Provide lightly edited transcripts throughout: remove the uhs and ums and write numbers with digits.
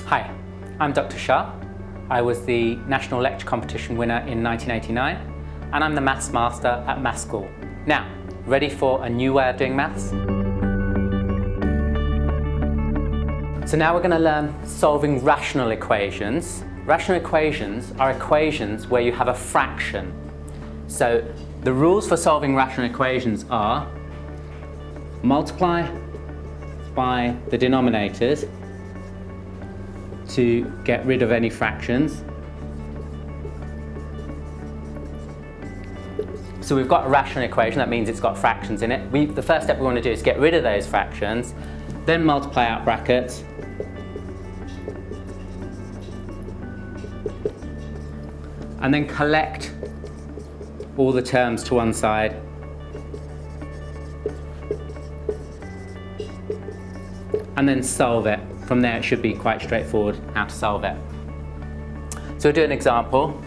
Hi, I'm Dr. Shah. I was the National Lecture Competition winner in 1989 and I'm the Maths Master at Maths School. Now, ready for a new way of doing maths? So now we're going to learn solving rational equations. Rational equations are equations where you have a fraction. So the rules for solving rational equations are multiply by the denominators to get rid of any fractions. So we've got a rational equation, that means it's got fractions in it. The first step we want to do is get rid of those fractions, then multiply out brackets, and then collect all the terms to one side, and then solve it. From there it should be quite straightforward how to solve it. So we'll do an example.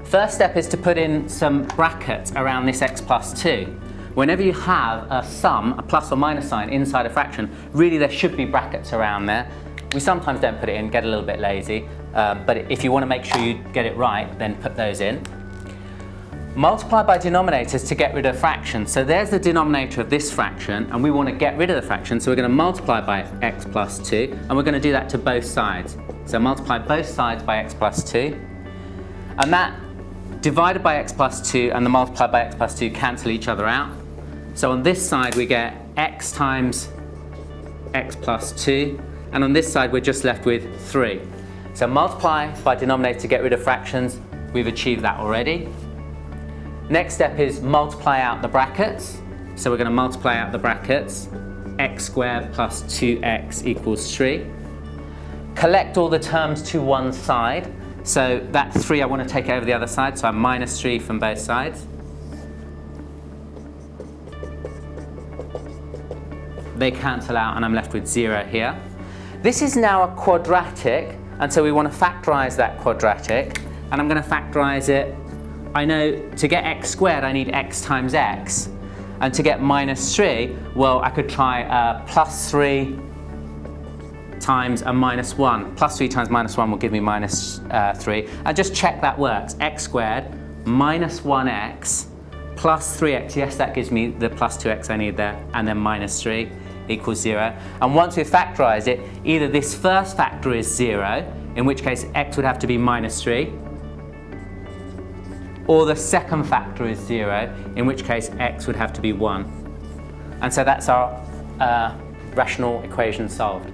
First step is to put in some brackets around this x plus 2. Whenever you have a sum, a plus or minus sign inside a fraction, really there should be brackets around there. We sometimes don't put it in, get a little bit lazy, but if you want to make sure you get it right, then put those in. Multiply by denominators to get rid of fractions. So there's the denominator of this fraction, and we want to get rid of the fraction, so we're going to multiply by x plus 2, and we're going to do that to both sides. So multiply both sides by x plus 2, and that divided by x plus 2 and the multiplied by x plus 2 cancel each other out. So on this side we get x times x plus 2, and on this side we're just left with 3. So multiply by denominator to get rid of fractions, we've achieved that already. Next step is multiply out the brackets. So we're going to multiply out the brackets. X squared plus 2x equals 3. Collect all the terms to one side. So that 3 I want to take over the other side, so I'm minus 3 from both sides. They cancel out and I'm left with 0 here. This is now a quadratic, and so we want to factorize that quadratic, and I'm going to factorize it. I know to get x squared I need x times x, and to get minus 3, well, I could try plus 3 times a minus 1. Plus 3 times minus 1 will give me minus 3. And just check that works. X squared minus 1x plus 3x, yes, that gives me the plus 2x I need there, and then minus 3 equals 0. And once we've factorized it, either this first factor is 0, in which case x would have to be minus 3, or the second factor is 0, in which case x would have to be 1. And so that's our rational equation solved.